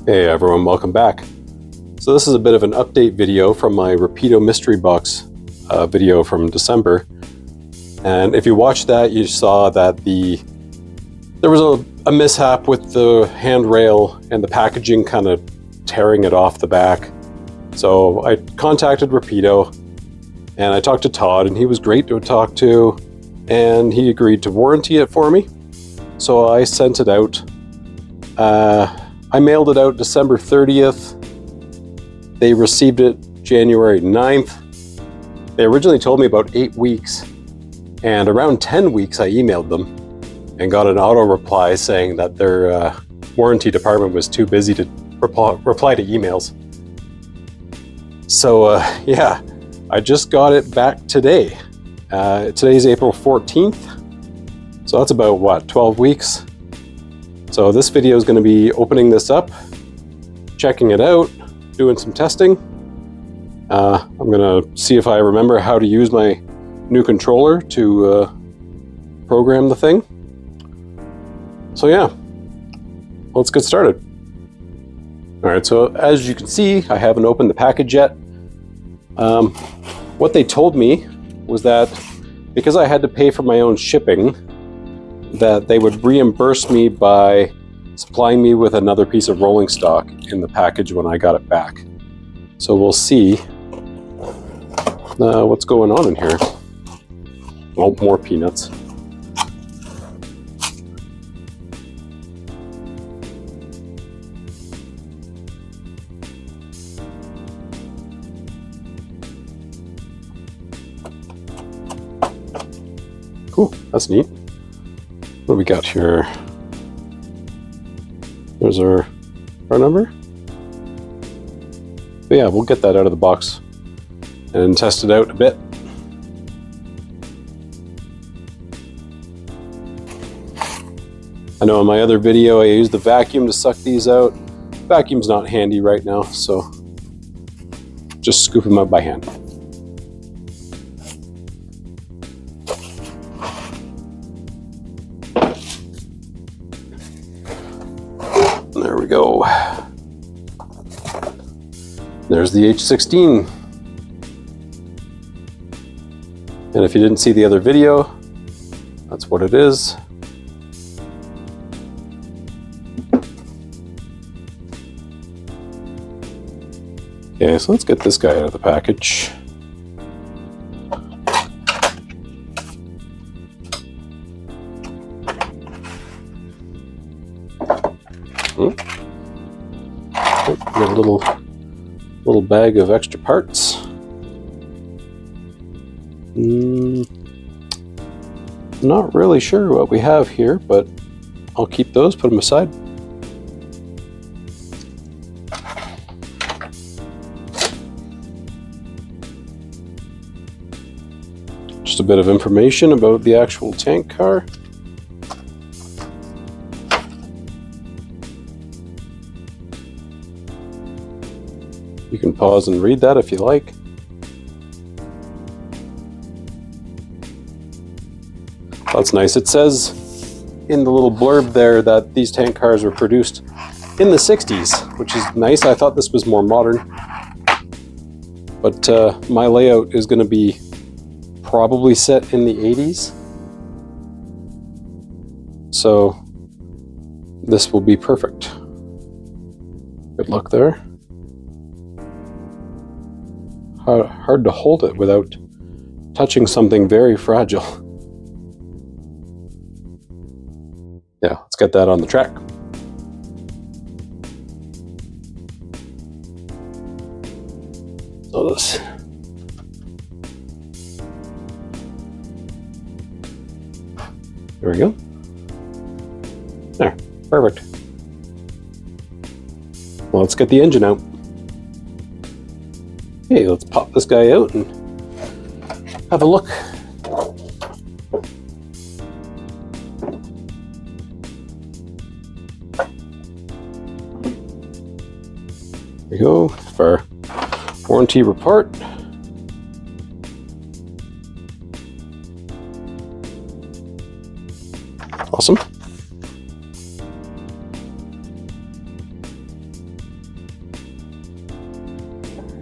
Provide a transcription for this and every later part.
Hey everyone, welcome back. So this is a bit of an update video from my Rapido mystery box video from December. And if you watched that, you saw that there was a mishap with the handrail and the packaging kind of tearing it off the back. So I contacted Rapido and I talked to Todd, and he was great to talk to, and he agreed to warranty it for me. So I sent it out. I mailed it out December 30th. They received it January 9th. They originally told me about 8 weeks, and around 10 weeks I emailed them and got an auto reply saying that their warranty department was too busy to reply to emails. So yeah, I just got it back today. Today's April 14th, so that's about what, 12 weeks? So this video is going to be opening this up, checking it out, doing some testing. I'm going to see if I remember how to use my new controller to program the thing. So yeah, let's get started. All right, so as you can see, I haven't opened the package yet. What they told me was that because I had to pay for my own shipping, that they would reimburse me by supplying me with another piece of rolling stock in the package when I got it back. So we'll see what's going on in here. Oh, more peanuts. Cool, that's neat. What do we got here? There's our number. But yeah, we'll get that out of the box and test it out a bit. I know in my other video I used the vacuum to suck these out. Vacuum's not handy right now, so just scoop them out by hand. There we go. There's the H16. And if you didn't see the other video, that's what it is. Okay, so let's get this guy out of the package. Got a little bag of extra parts. Not really sure what we have here, but I'll keep those, put them aside. Just a bit of information about the actual tank car. You can pause and read that if you like. That's nice. It says in the little blurb there that these tank cars were produced in the 60s, which is nice. I thought this was more modern. But my layout is going to be probably set in the 80s. So this will be perfect. Good luck there. Hard to hold it without touching something very fragile. Yeah, let's get that on the track. So this. There we go. There, perfect. Well, let's get the engine out. Okay, let's pop this guy out and have a look. There we go, for warranty report. Awesome.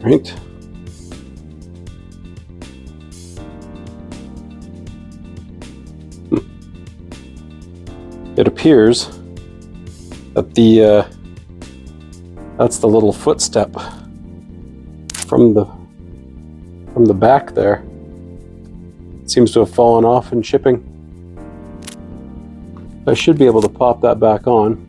right? It appears that that's the little footstep from the back there. It seems to have fallen off in shipping. I should be able to pop that back on.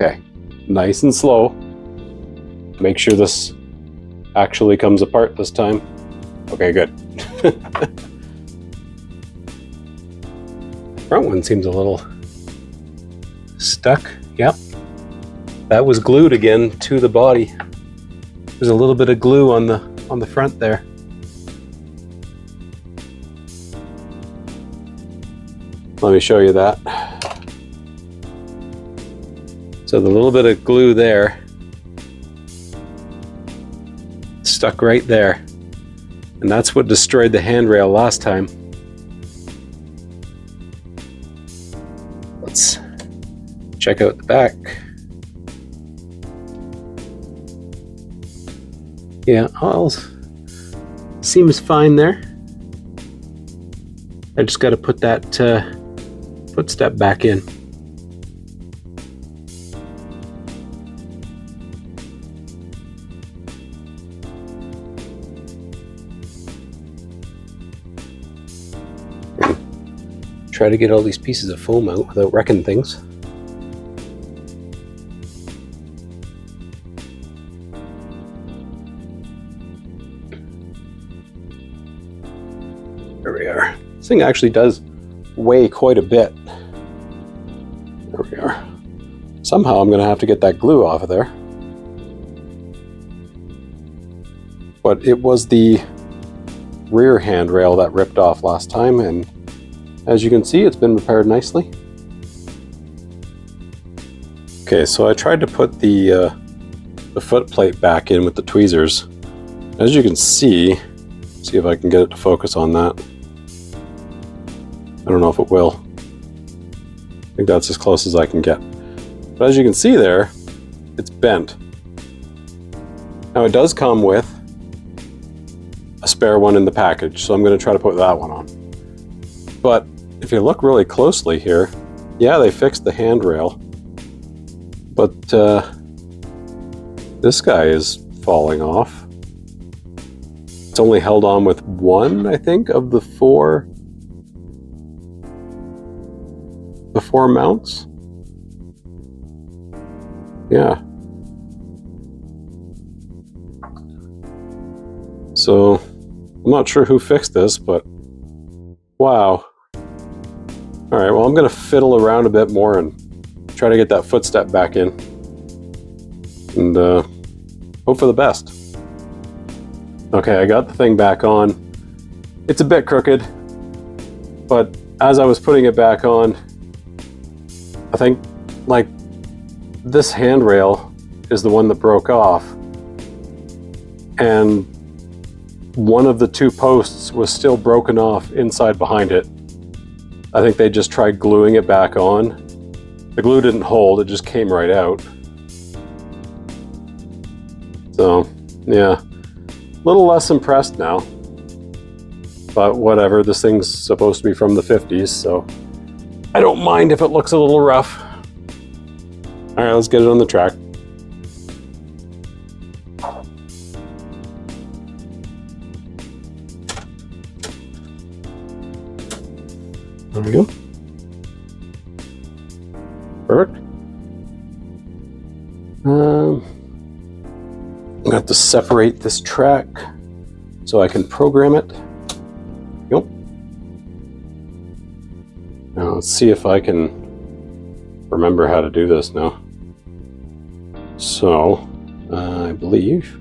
Okay, nice and slow. Make sure this actually comes apart this time. Okay, good. Front one seems a little stuck. Yep, that was glued again to the body. There's a little bit of glue on the front there. Let me show you that. So the little bit of glue there stuck right there, and that's what destroyed the handrail last time. Let's check out the back. Yeah, all seems fine there. I just got to put that footstep back in. Try to get all these pieces of foam out without wrecking things. There we are. This thing actually does weigh quite a bit. There we are. Somehow I'm going to have to get that glue off of there. But it was the rear handrail that ripped off last time, and as you can see, it's been repaired nicely. Okay, so I tried to put the foot plate back in with the tweezers. As you can see if I can get it to focus on that. I don't know if it will. I think that's as close as I can get. But as you can see there, it's bent. Now it does come with a spare one in the package, so I'm going to try to put that one on. But if you look really closely here, yeah, they fixed the handrail, but this guy is falling off. It's only held on with one, I think, of the four mounts. Yeah. So I'm not sure who fixed this, but wow. All right, well, I'm going to fiddle around a bit more and try to get that footstep back in, and hope for the best. Okay, I got the thing back on. It's a bit crooked, but as I was putting it back on, I think, like, this handrail is the one that broke off, and one of the two posts was still broken off inside behind it. I think they just tried gluing it back on. The glue didn't hold, it just came right out. So, yeah, a little less impressed now. But whatever, this thing's supposed to be from the 50s, so I don't mind if it looks a little rough. All right, let's get it on the track. There we go. Perfect. I'm gonna have to separate this track so I can program it. Yep. Now let's see if I can remember how to do this now. So I believe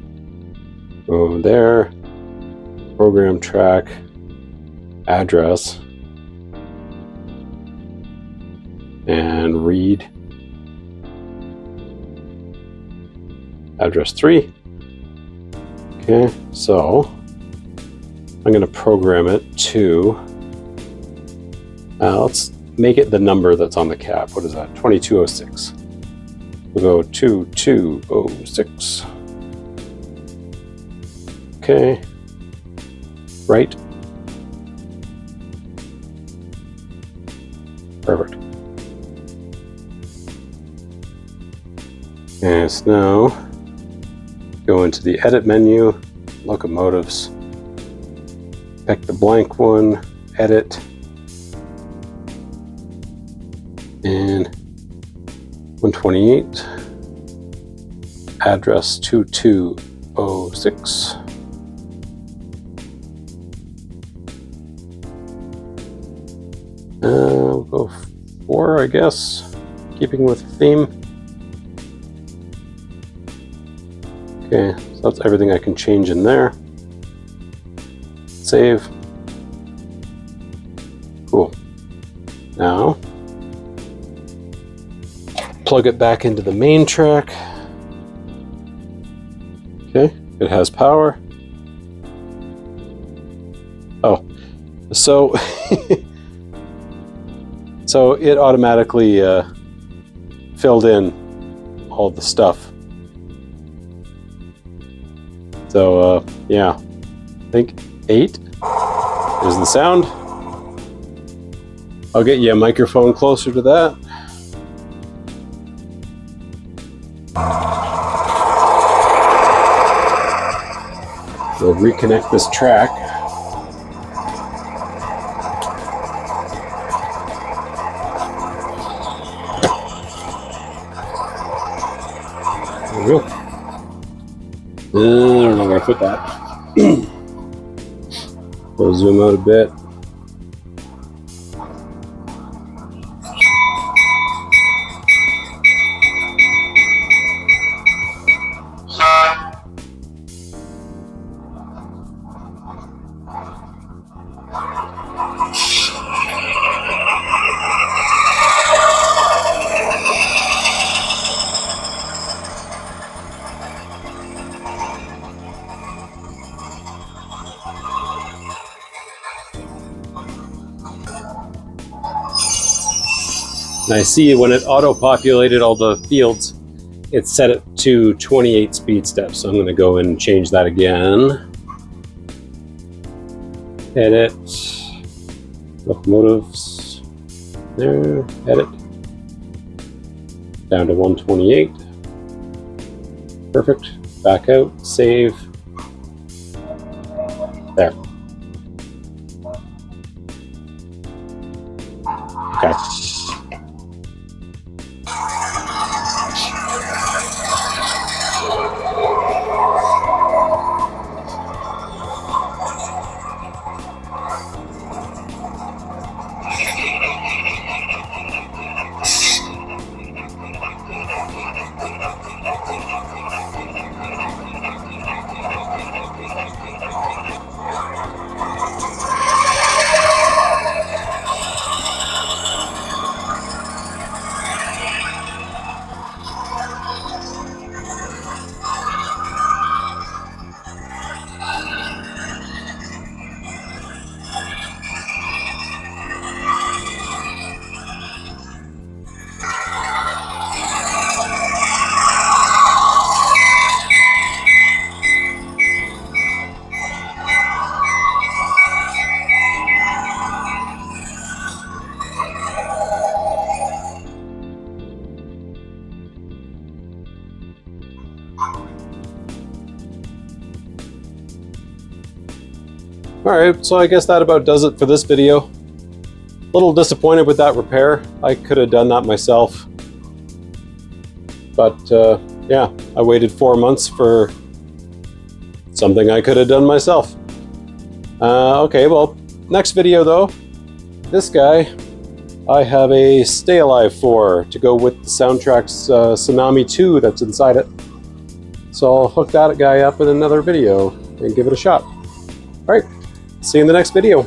go there, program track, address, and read address 3. Okay, so I'm going to program it to, let's make it the number that's on the cab. What is that? 2206. We'll go 2206. Okay, right. Perfect. And so now go into the edit menu, locomotives, pick the blank one, edit, and 128, address 2206. We'll go 4, I guess, keeping with the theme. Okay, so that's everything I can change in there. Save. Cool. Now, plug it back into the main track. Okay, it has power. Oh, so so it automatically filled in all the stuff. So yeah, I think 8 is the sound. I'll get you a microphone closer to that. We'll reconnect this track. There we go. I don't know where to put that. We'll zoom out a bit. And I see when it auto-populated all the fields, it set it to 28 speed steps. So I'm going to go and change that again. Edit. Locomotives. There. Edit. Down to 128. Perfect. Back out. Save. There. Okay. Alright, so I guess that about does it for this video. A little disappointed with that repair. I could have done that myself. But yeah, I waited 4 months for something I could have done myself. Okay, well, next video though, this guy, I have a Stay Alive 4 to go with the soundtrack's Tsunami 2 that's inside it. So I'll hook that guy up in another video and give it a shot. Alright, see you in the next video.